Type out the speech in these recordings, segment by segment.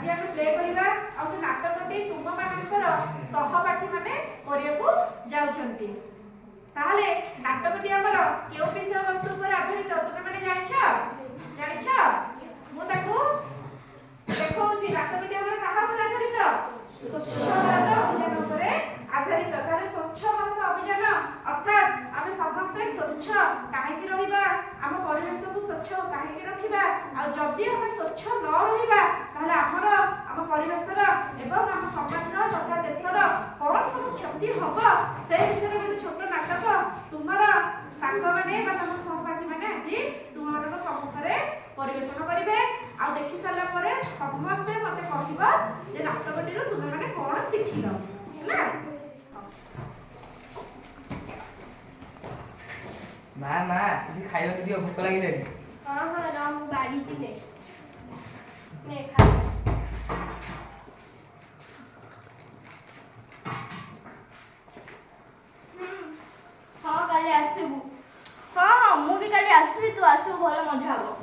आज आम प्ले करवा आ से नाटकटी तुम मानकर सहपाठी माने करियाकू जाउछंती ताहले नाटकटी हमर केउ विषय वस्तु पर आधारित तुमे माने जानिछ मु ताकू देखौची नाटकटी हमर कहा पर आधारित स्वच्छ भारत अभियान पर आधारित तारे स्वच्छ भारत अभियान अर्थात आमे समस्त स्वच्छ काहेकि रहिबा आम परिवेश को स्वच्छ काहेकि रखिबा आ जदि हम स्वच्छ न रहिबा ताहले हमर आम परिवेशर एवं आम समाजर तथा देशर कोन सब क्षति हबो से विषय में छोट नाटक तुम्हारा सांग माने बा तुम सहपाठी माने आज तुम्हारा सम्मुख रे परिवेशन करिवे आ देखि साला परे समस्त मते कहबा जे नाटकटी रो तुमे माने कोन सिखिलो ना माँ तुझे खाइबा के दियो भूख लागिले हां राम गाड़ी चिले ने खा हां काले आसीबू हां मु भी काले आसीबी तू आसो भलो मजा हबो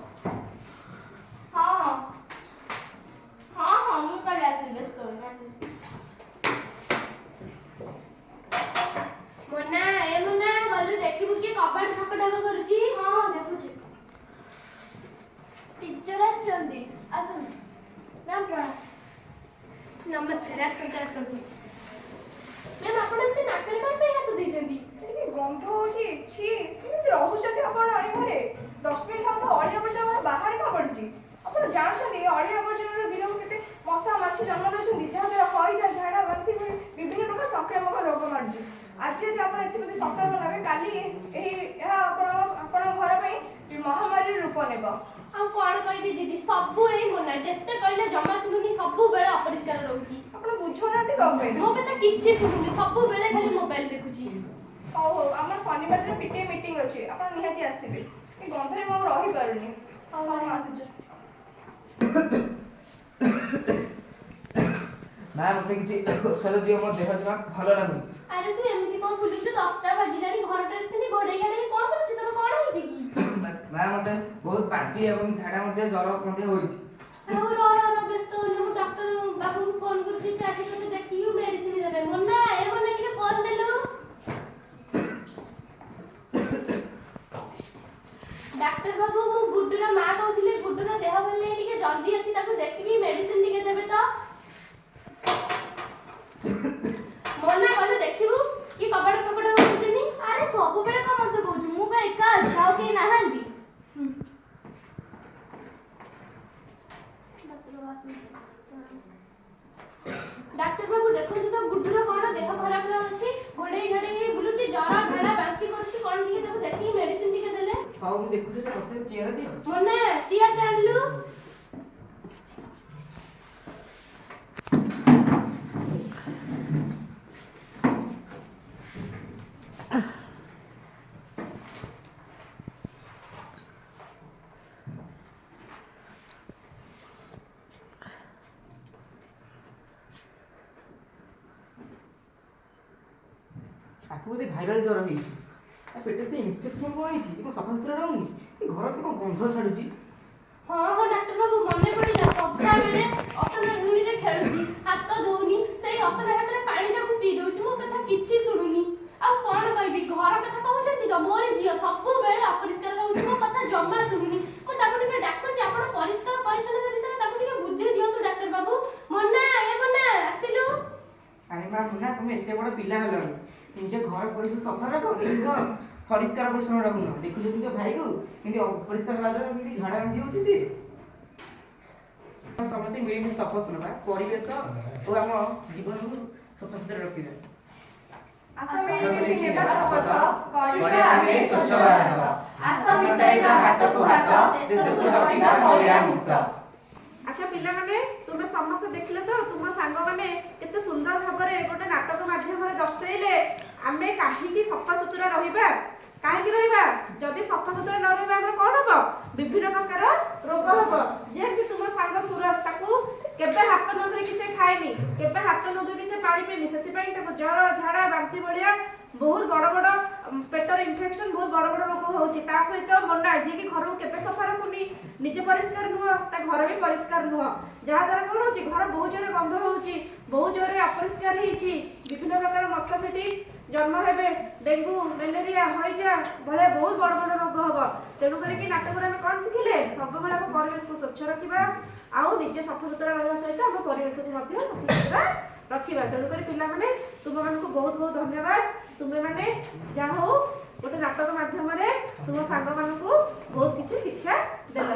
हां मु काले आसीबी व्यस्त होना मोना गलु देखिबू कि कबाड़ ठाक ठाक करूची हां देखुची टीचर आछंदी आसन राम प्रणाम नमस्ते आसन मैम आपण एते नाकले कोन पे हाथ देजंदी एके गंध होची छी केमि रहउछथि आपण एई घरे डस्टबिन हा तो अळिया बचा हमरा बाहर का पडची आपण जानछथि अळिया बचा दिनो केते मशा माछी जन्म रहउछथि जहा द्वारा हइजा झाडा बांति विभिन्न प्रकार संक्रामक रोग मारजी आज जे आपण एते प्रति सतर्क नबे काली एही आपण घर पई महामारी रूप नेबो आ कोन कहबी दीदी सबु एई मोना जत्ते कहले जमा सुनुनी सबु बेले अपरिष्कार रहउची आपण बुझो नाती कम पे मो कथा किछि सुनुनी सबु बेले खाली मोबाइल देखुची हो हमर शनिवार रे पीटीए मीटिंग अछि आपण निहाती आसीबे ए गंधरे मो रहि पारुनी हम आसी माँ मते किछि औषध दियो मोर देह जमा भलो लागु अरे तू एमिति कोन बुलुछु 10टा बजिलानी घर ड्रेस पिनी घोड़े गाड़े कोन करछु तोर कोन होची की माँ मते बहुत बांती एवं झाड़ा मते ज्वर मते होइछि रो व्यस्त होनी मु डॉक्टर बाबू को फोन करछि से आके तते देखियो मेडिसिन देबे मोना ए मोना टिके फोन देलु डॉक्टर बाबू मु गुड्डूर मां कहथिले गुड्डूर देह भल नै टिके जल्दी आसी ताको देखिबी मेडिसिन टिके देबे तो मोना गलु देखिबू कि कबाड़ फकड़ होउछनी अरे सब बेले का मत कहउछु मु का एका छाव के नाहंदी डॉक्टर बाबू देखो तो गुड्डूर कोन देह खराब रहउछि घोड़े घाड़े बुलुछि जरा झाड़ा बांती करछि कोन टिके ताको देखि मेडिसिन टिके देले हां मु देखु से बसे चेयर दियो मोना चेयर टाणलु ताकू बोधे भाइराल ज्वर होइछि आ पेटे से इन्फेक्शन होइछि एको सफा सुतरा रहउनी ए घर से कोन गंध छाडुछि हां डॉक्टर बाबू मने पड़िला सप्ताह बेले असन धुनी रे खेलुची हाथ धोउनी सेही असन हाथ रे पानी ताकू पी दउची मो कथा किछि सुनुनी आ कोन कहबी घर कथा कहउछंती त मोर जियो सबु बेले अपरिष्कार रहउची मो कथा जम्मा सुनुनी को ताकू टिके डाकुची आपण परिष्कार परिच्छन्नता विषय ताकू टिके बुद्धि दियंतु डॉक्टर बाबू मन्ना आसिलु अरे माँ मुना तुम एते बड़ पिला हलनी निजे घर परिसर सफा रख निजे परिष्कार परिच्छन्न रहुन देखुछ तुम भाई को किंतु अपरिष्कार लागला किंतु झाड़ा बांधी होछि से समस्त मिली शपथ नबा परिवेश और आम जीवन को सफा सुतरा रखिबा आसा मिली हेबा शपथ करिया आमे स्वच्छ भारत आसा मिसाइबा हाथ को हाथ देश को रखिबा मौलिया मुक्त अच्छा पिला माने तुमे समस्त देखले तो तुम सांग माने केते सुंदर भाबरे गोटे नाटक माध्यम रे दर्शाइले आमे काहीकि सफा सुतरा रहिबा काहीकि रहिबा जदि सफा सुतरा न रहिबा हमर कोन हबो विभिन्न प्रकार रोग हबो जे कि तुम सांग सूरज ताकू केबे हाथ न धोई कि से खाइनी केबे हाथ न धोई कि से पानी पीनी सेति पई ताको ज्वर झाड़ा बांती बलिया बहुत बड़ बड़ पेटर इन्फेक्शन बहुत बड़ बड़ रोग होउची ता सहित मन्ना जे कि घर केबे सफा रखुनी निजे परिष्कार नुह ता घर भी परिष्कार नुह जहा द्वारा कोन ହଉଛି, ଘର ବହୁତ ଜୋରେ ଗନ୍ଧ ହଉଛି, ବହୁତ ଜୋରେ ଅପରିଷ୍କାର ହେଇଛି, ବିଭିନ୍ନ ପ୍ରକାର ମଶା ସେଠି ଜନ୍ମ ହେବେ, ଡେଙ୍ଗୁ, ମ୍ୟାଲେରିଆ, ହଇଜା ଭଳିଆ ବହୁତ ବଡ଼ ବଡ଼ ରୋଗ ହବ। ତେଣୁ କରିକି ନାଟକରେ ଆମେ କ'ଣ ଶିଖିଲେ? ସବୁବେଳେ ଆମ ପରିବେଶକୁ ସ୍ୱଚ୍ଛ ରଖିବା, ଆଉ ନିଜେ ସଫାସୁତୁରା ରହିବା ସହିତ ଆମ ପରିବେଶକୁ ମଧ୍ୟ ସଫାସୁତୁରା ରଖିବା। ତେଣୁକରି ପିଲାମାନେ ତୁମମାନଙ୍କୁ ବହୁତ ବହୁତ ଧନ୍ୟବାଦ। ତୁମେମାନେ ଯାହା ହଉ ଗୋଟେ ନାଟକ ମାଧ୍ୟମରେ ତୁମ ସାଙ୍ଗମାନଙ୍କୁ ବହୁତ କିଛି ଶିକ୍ଷା ଦେଲ।